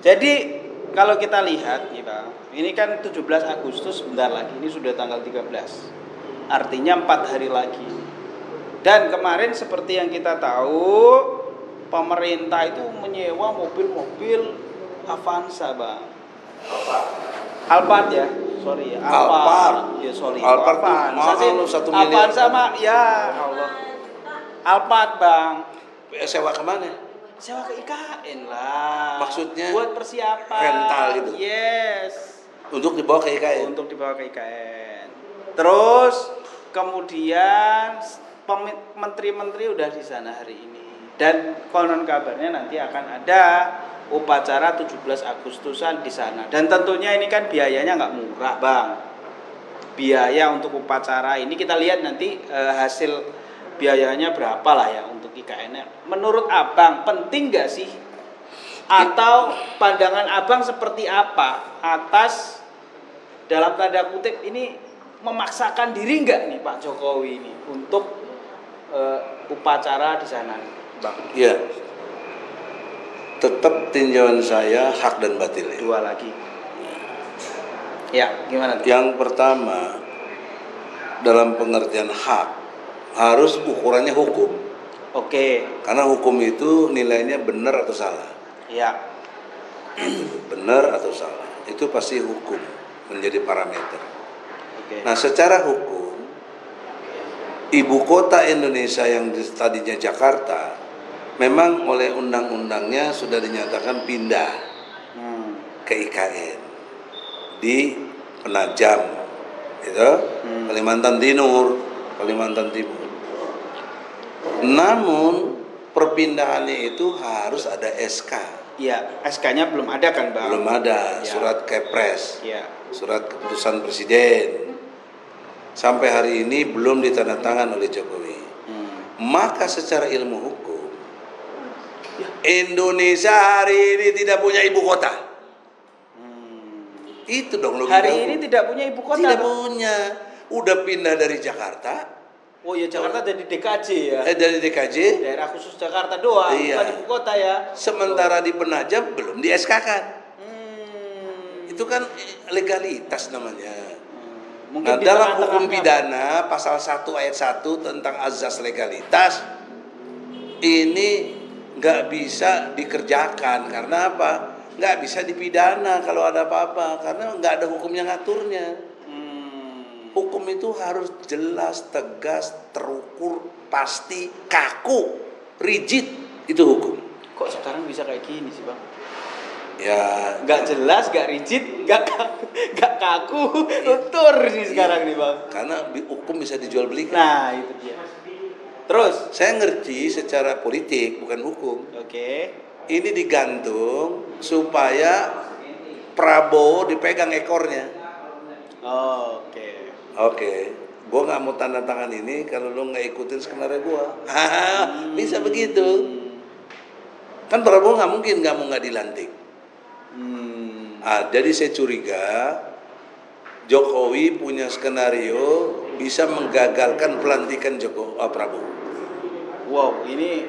Jadi kalau kita lihat nih Bang, ini kan 17 Agustus sebentar lagi, ini sudah tanggal 13. Artinya 4 hari lagi. Dan kemarin seperti yang kita tahu, pemerintah itu menyewa mobil-mobil Avanza, Bang. Alphard ya, sorry ya. Alphard. Ya sorry. Alphard Avanza mahal 1 miliar. Avanza mah ya Allah. Alphard, Bang. Sewa kemana? Sewa ke IKN lah. Maksudnya? Buat persiapan. Rental gitu? Yes. Untuk dibawa ke IKN? Untuk dibawa ke IKN. Terus kemudian menteri-menteri udah di sana hari ini. Dan konon kabarnya nanti akan ada upacara 17 Agustusan di sana. Dan tentunya ini kan biayanya nggak murah, Bang. Biaya untuk upacara ini kita lihat nanti hasil biayanya berapa lah ya untuk IKN. Menurut Abang penting nggak sih? Atau pandangan Abang seperti apa atas dalam tanda kutip ini memaksakan diri nggak nih Pak Jokowi ini untuk upacara di sana, Bang? Iya. Tetap tinjauan saya hak dan batil. Dua lagi. Ya, gimana tuh? Yang pertama, dalam pengertian hak harus ukurannya hukum. Oke. Karena hukum itu nilainya benar atau salah. Ya. Benar atau salah, itu pasti hukum menjadi parameter. Oke. Nah, secara hukum, ibu kota Indonesia yang tadinya Jakarta, memang oleh undang-undangnya sudah dinyatakan pindah ke IKN di Penajam, gitu, Kalimantan Timur. Namun perpindahannya itu harus ada SK. Iya, SK-nya belum ada kan, Bang? Belum ada, ya. Surat Kepres, ya. Surat keputusan Presiden. Sampai hari ini belum ditandatangan oleh Jokowi. Maka secara ilmu hukum, Indonesia hari ini tidak punya ibu kota. Itu dong logika. Hari ini tidak punya ibu kota. Tidak punya. Udah pindah dari Jakarta. Oh iya, Jakarta jadi DKJ ya. Dari DKJ. Daerah khusus Jakarta doang, iya. bukan ibu kota ya. Sementara di Penajam belum di SK-kan. Itu kan legalitas namanya. Nah, dalam hukum pidana pasal 1 ayat 1 tentang azas legalitas ini nggak bisa dikerjakan. Karena apa? Nggak bisa dipidana kalau ada apa-apa, karena nggak ada hukum yang ngaturnya. Hukum itu harus jelas, tegas, terukur, pasti, kaku, rigid. Itu hukum. Kok sekarang bisa kayak gini sih, Bang? Ya, nggak jelas, nggak rigid, nggak kaku, tutur nih sekarang nih, Bang. Karena hukum bisa dijual belikan. Nah, itu dia. Terus, saya ngerti secara politik, bukan hukum. Oke. Ini digantung supaya Prabowo dipegang ekornya. Oke. Gue nggak mau tanda tangan ini kalau lo nggak ikutin skenario gue. Bisa begitu. Kan Prabowo nggak mungkin nggak dilantik. Jadi saya curiga Jokowi punya skenario bisa menggagalkan pelantikan Prabowo. Wow, ini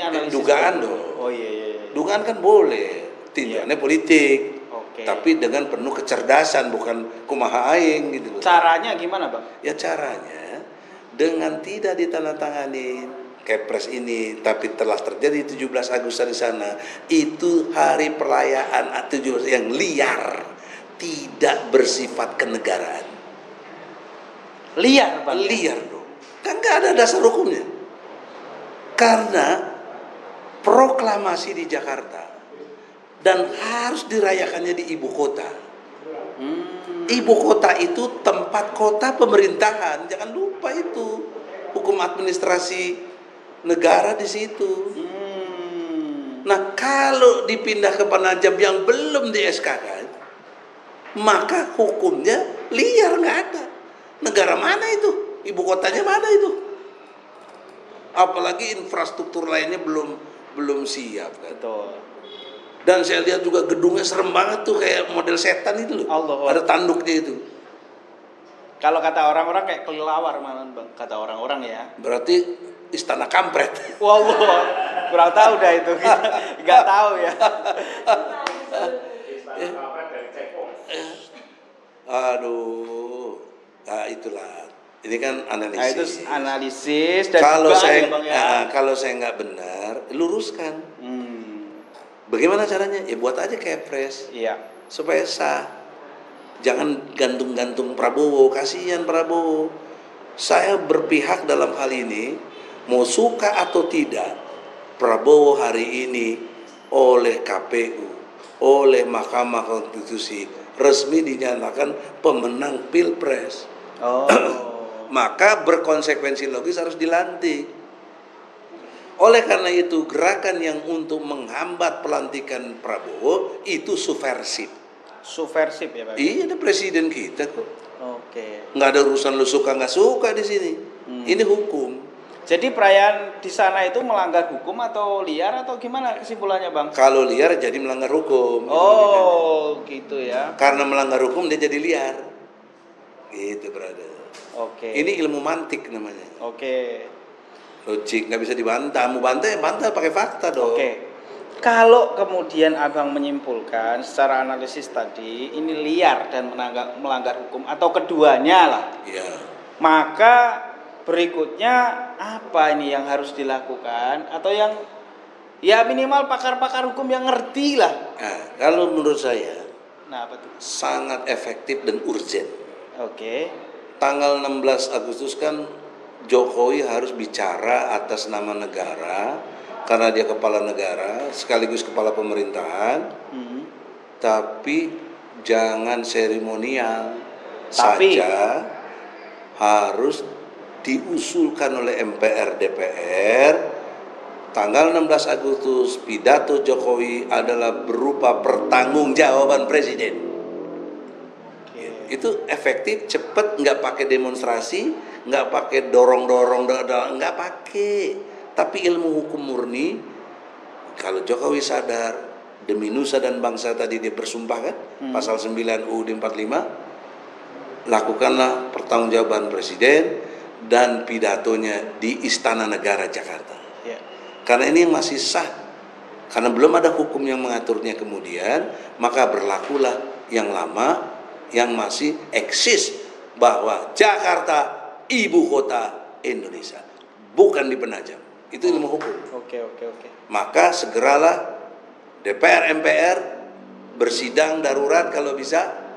analisis dugaan dong. Oh iya. Dugaan kan boleh, tindakannya politik. Oke. Tapi dengan penuh kecerdasan, bukan kumaha aing gitu. Caranya gimana, Bang? Ya caranya dengan tidak ditandatangani Kepres ini, tapi telah terjadi 17 Agustus di sana, itu hari perayaan 17 yang liar, tidak bersifat kenegaraan. Liar, Bang. Liar dong. Kan nggak ada dasar hukumnya. Karena proklamasi di Jakarta dan harus dirayakannya di ibu kota. Ibu kota itu tempat kota pemerintahan, jangan lupa itu. Hukum administrasi negara di situ. Nah, kalau dipindah ke Penajam yang belum di SK-kan, maka hukumnya liar, nggak ada. Negara mana itu? Ibu kotanya mana itu? Apalagi infrastruktur lainnya belum siap kan. Betul. Dan saya lihat juga gedungnya serem banget tuh, kayak model setan itu loh. Allah. Ada tanduknya itu. Kalau kata orang-orang kayak kelelawar malah Bang, kata orang-orang ya. Berarti istana kampret. Wow, kurang tahu dah itu. Nggak tahu ya. Aduh, nah itulah. Ini kan analisis. Nah, itu analisis dan kalau dugaan saya ya, Bang, ya. kalau saya nggak benar, luruskan. Bagaimana caranya? Ya buat aja kepres. Iya. Supaya sah. Jangan gantung-gantung Prabowo, kasihan Prabowo. Saya berpihak dalam hal ini, mau suka atau tidak, Prabowo hari ini oleh KPU, oleh Mahkamah Konstitusi resmi dinyatakan pemenang Pilpres. Oh. Maka berkonsekuensi logis harus dilantik. Oleh karena itu, gerakan yang untuk menghambat pelantikan Prabowo itu subversif. Subversif ya Pak? Iya, ada presiden kita kok. Oke. Nggak ada urusan lu suka nggak suka di sini. Ini hukum. Jadi perayaan di sana itu melanggar hukum atau liar atau gimana kesimpulannya Bang? Kalau liar jadi melanggar hukum. Oh, gitu ya. Karena melanggar hukum dia jadi liar. Gitu, brother. Oke. Ini ilmu mantik namanya. Oke. Logik, nggak bisa dibantah. Mau bantah ya bantah pakai fakta dong. Oke. Kalau kemudian Abang menyimpulkan secara analisis tadi ini liar dan melanggar hukum atau keduanya lah. Iya. Maka berikutnya apa ini yang harus dilakukan atau yang ya minimal pakar-pakar hukum yang ngerti lah. Nah, kalau menurut saya Nah, apa tuh? sangat efektif dan urgent. Oke. Tanggal 16 Agustus kan Jokowi harus bicara atas nama negara karena dia kepala negara sekaligus kepala pemerintahan. Tapi jangan seremonial. Saja harus diusulkan oleh MPR DPR. Tanggal 16 Agustus pidato Jokowi adalah berupa pertanggungjawaban presiden. Itu efektif, cepat, nggak pakai demonstrasi, nggak pakai dorong-dorong, nggak pakai. Tapi ilmu hukum murni. Kalau Jokowi sadar demi nusa dan bangsa tadi dia bersumpah kan, pasal 9 UUD 45, lakukanlah pertanggungjawaban presiden dan pidatonya di Istana Negara Jakarta. Ya. Karena ini masih sah. Karena belum ada hukum yang mengaturnya kemudian, maka berlakulah yang lama yang masih eksis bahwa Jakarta ibu kota Indonesia, bukan di Penajam. Itu ilmu hukum. Oke. Maka segeralah DPR MPR bersidang darurat kalau bisa.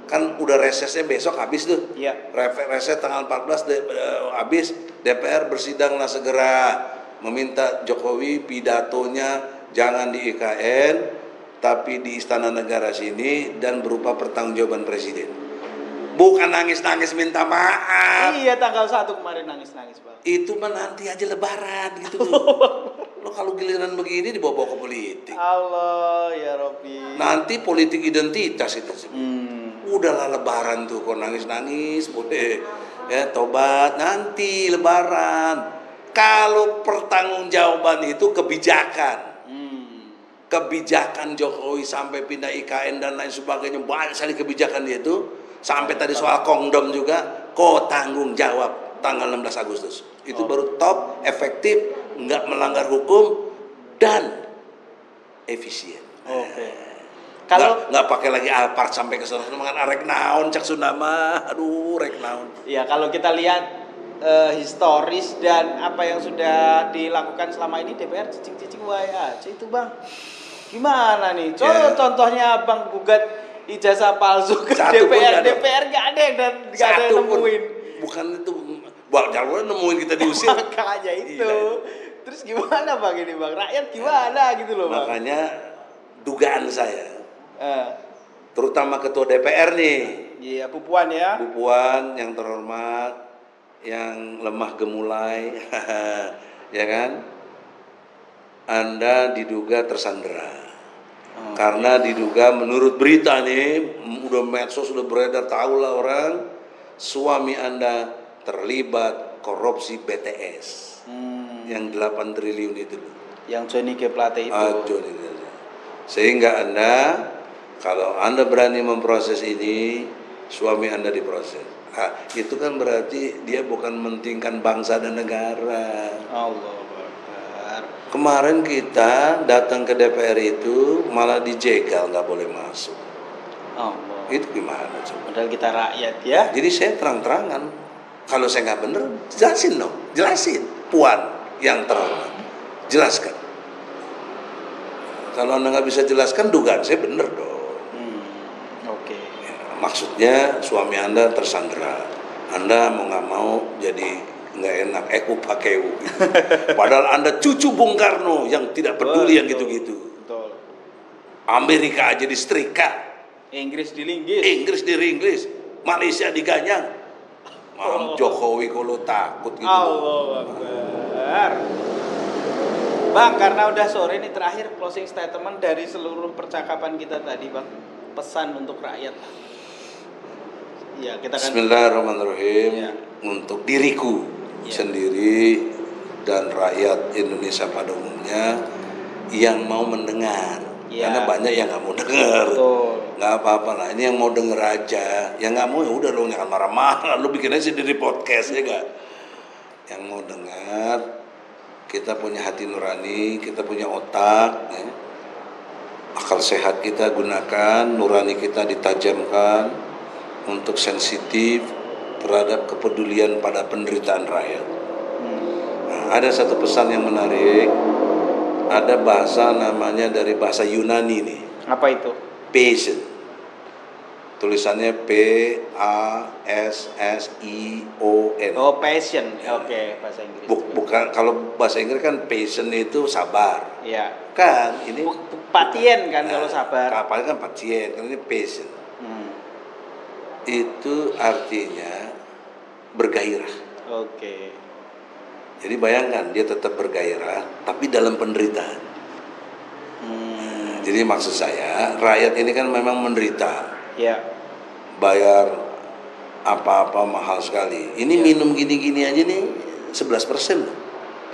Kan udah resesnya besok habis tuh. Iya. Reses tanggal 14 habis. DPR bersidanglah segera meminta Jokowi pidatonya jangan di IKN tapi di Istana Negara sini dan berupa pertanggungjawaban presiden. Bukan nangis-nangis minta maaf. Iya, tanggal 1 kemarin nangis-nangis, Bang. Itu mah nanti aja lebaran gitu loh. Lo kalau giliran begini dibawa ke politik. Allah ya Rabbi. Nanti politik identitas itu semua. Udahlah lebaran tuh kok nangis-nangis boleh. Ya, tobat nanti lebaran. Kalau pertanggungjawaban itu kebijakan. Kebijakan Jokowi sampai pindah IKN dan lain sebagainya, banyak sekali kebijakan dia itu. Sampai tadi soal kondom juga, kok tanggung jawab tanggal 16 Agustus. Itu baru top, efektif, nggak melanggar hukum dan efisien. Oke. Kalau nggak pakai lagi Alphard sampai ke sana, dengan rek naon cak Sundama, aduh rek naon. Ya kalau kita lihat historis dan apa yang sudah dilakukan selama ini DPR cicing-cicing wae aja itu Bang. Gimana nih? Contohnya Bang gugat ijazah palsu ke DPR nggak ada yang nemuin. Bukan itu, Bang Jalur nemuin kita diusir. Makanya itu. Terus gimana Bang ini Bang? Rakyat gimana gitu loh Bang? Makanya dugaan saya, terutama ketua DPR nih. Iya, Pupuan ya. Pupuan yang terhormat, yang lemah gemulai, ya kan? Anda diduga tersandera. Karena diduga menurut berita nih, udah medsos sudah beredar, tahulah orang, suami Anda terlibat korupsi BTS. Yang 8 triliun itu loh. Yang Johnny G. Plate itu. Sehingga Anda, kalau Anda berani memproses ini, suami Anda diproses. Itu kan berarti dia bukan mementingkan bangsa dan negara. Allah Akbar. Kemarin kita datang ke DPR itu malah dijegal, nggak boleh masuk. Allah. Itu gimana coba? Padahal kita rakyat ya. Jadi saya terang-terangan, kalau saya nggak bener, jelasin dong, jelasin. Puan yang terhormat, jelaskan. Kalau Anda nggak bisa jelaskan, dugaan saya bener dong. Oke. Ya, maksudnya suami Anda tersandera, Anda mau nggak mau jadi nggak enak, pakeu. Padahal Anda cucu Bung Karno yang tidak peduli yang gitu-gitu. Betul. Amerika aja disetrika, Inggris dilinggis. Inggris diringgis, Malaysia diganyang. Jokowi kalau takut gitu. Allah Akbar. Bang, karena udah sore ini terakhir closing statement dari seluruh percakapan kita tadi, Bang. Pesan untuk rakyat. Ya, kita kan Bismillahirrahmanirrahim. Ya. Untuk diriku sendiri dan rakyat Indonesia pada umumnya yang mau mendengar. Ya. Karena banyak yang nggak mau dengar. Betul. Nggak apa-apa lah. Ini yang mau denger aja. Yang nggak mau ya udah lo jangan marah-marah. Lo bikin aja sendiri podcast ya nggak. Yang mau dengar, kita punya hati nurani, kita punya otak, ya. Akal sehat kita gunakan, nurani kita ditajamkan untuk sensitif terhadap kepedulian pada penderitaan rakyat. Nah, ada satu pesan yang menarik. Ada bahasa namanya dari bahasa Yunani nih. Apa itu? Passion. Tulisannya P-A-S-S-I-O-N. Oh, passion. Oke, bahasa Inggris. Bukan, kalau bahasa Inggris kan passion itu sabar. Ya. Kan ini Patien kan kalau sabar. Kapal kan patien, kan ini passion. Itu artinya bergairah. Oke. Jadi bayangkan dia tetap bergairah tapi dalam penderitaan. Jadi maksud saya, rakyat ini kan memang menderita. Ya. Bayar apa-apa mahal sekali. Ini minum gini-gini aja nih 11% loh.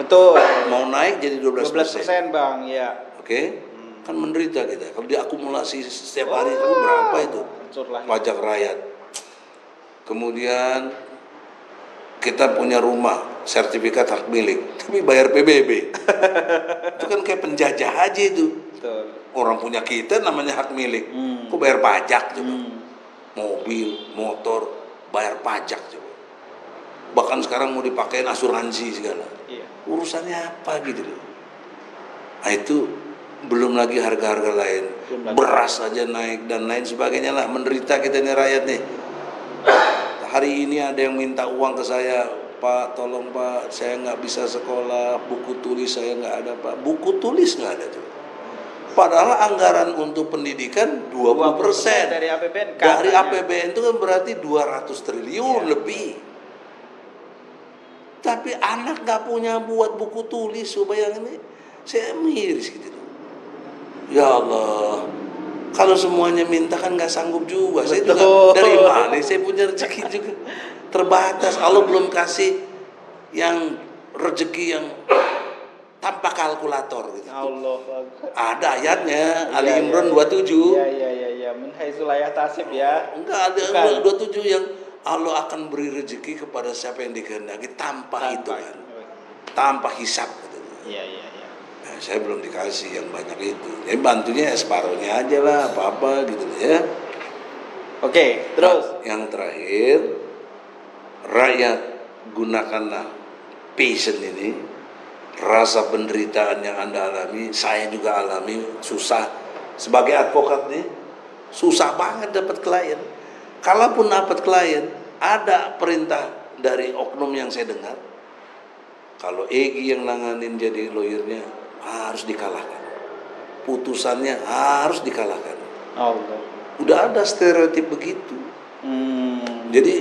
Betul. Mau naik jadi 12%. 12%, Bang, ya. Oke? Kan menderita kita. Kalau diakumulasi setiap hari itu berapa itu? Pajak rakyat. Kemudian kita punya rumah, sertifikat hak milik, tapi bayar PBB. Itu kan kayak penjajah aja itu. Betul. Orang punya kita namanya hak milik. Kok bayar pajak coba? Mobil, motor, bayar pajak coba. Bahkan sekarang mau dipakein asuransi segala. Iya. Urusannya apa gitu loh. Nah itu belum lagi harga-harga lain. Beras aja naik dan lain sebagainya lah. Menderita kita nih rakyat nih. Hari ini ada yang minta uang ke saya, Pak, tolong Pak, saya nggak bisa sekolah, buku tulis saya nggak ada Pak. Buku tulis nggak ada tuh. Padahal anggaran untuk pendidikan 20% dari APBN. Dari APBN itu kan berarti 200 triliun lebih. Tapi anak nggak punya buat buku tulis, bayangin ini, saya miris gitu. Ya Allah, kalau semuanya minta kan nggak sanggup juga. Saya juga dari mana? Saya punya rezeki juga terbatas. Allah belum kasih yang rezeki yang tanpa kalkulator gitu. Allah. Ada ayatnya Ali Imran 27. Iya. Min haitsu la yahtasib ya. Enggak ada 27 yang Allah akan beri rezeki kepada siapa yang dikehendaki tanpa hitungan. Tanpa hisab gitu. Iya. Nah, saya belum dikasih yang banyak itu. Jadi bantunya separuhnya aja lah, apa-apa gitu ya. Oke, terus Yang terakhir, rakyat gunakanlah passion ini. Rasa penderitaan yang Anda alami, saya juga alami, susah. Sebagai advokat nih, susah banget dapat klien. Kalaupun dapat klien, ada perintah dari oknum yang saya dengar. Kalau Egy yang nanganin jadi lawyernya, harus dikalahkan. Putusannya harus dikalahkan. Allah. Udah ada stereotip begitu. Jadi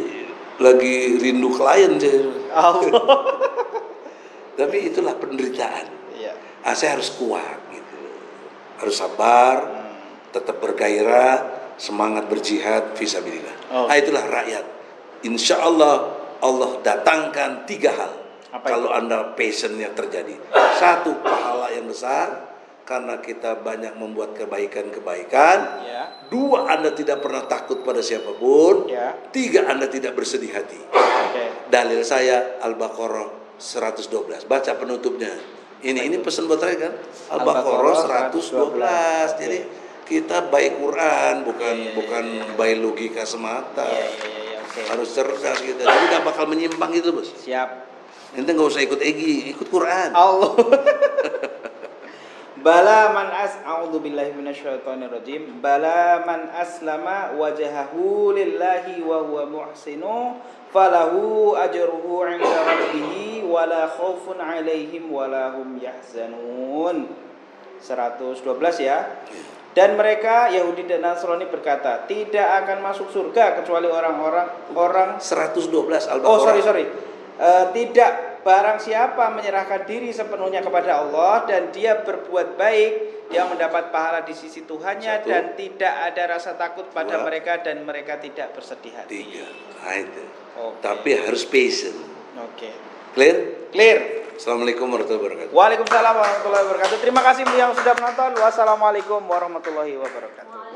lagi rindu klien saya. Allah. Tapi itulah penderitaan. Iya. Saya harus kuat gitu. Harus sabar, tetap bergairah, semangat berjihad fisabilillah. Itulah rakyat. Insya Allah Allah datangkan 3 hal. Kalau Anda passionnya terjadi. 1, pahala yang besar. karena kita banyak membuat kebaikan-kebaikan. Ya. 2, Anda tidak pernah takut pada siapapun. Ya. 3, Anda tidak bersedih hati. Oke. Dalil saya Al-Baqarah 112. Baca penutupnya. Ini pesan buat saya kan. Al-Baqarah 112. Jadi kita baik Quran, bukan baik logika semata. Oke. Harus cerdas kita. Jadi nggak bakal menyimpang gitu, Bos. Siap. Ente nggak usah ikut Egi, ikut Quran. Allah. Bala man a'udzu billahi minasyaitonir rajim. Bala man aslama wajhahu lillahi wa huwa muhsinu falahu ajruhu 'inda rabbih wala khaufun 'alaihim wala hum yahzanun. 112 ya. Dan mereka Yahudi dan Nasrani berkata, tidak akan masuk surga kecuali orang-orang 112 Al-Baqarah. Oh, sorry. Tidak barang siapa menyerahkan diri sepenuhnya kepada Allah dan dia berbuat baik, dia mendapat pahala di sisi Tuhannya. 1. Dan tidak ada rasa takut pada 2. mereka dan mereka tidak bersedih hati. 3. Nah, itu. Oke. Tapi harus patient. Oke. Clear? Assalamualaikum warahmatullahi wabarakatuh. Waalaikumsalam warahmatullahi wabarakatuh. Terima kasih yang sudah menonton. Wassalamualaikum warahmatullahi wabarakatuh.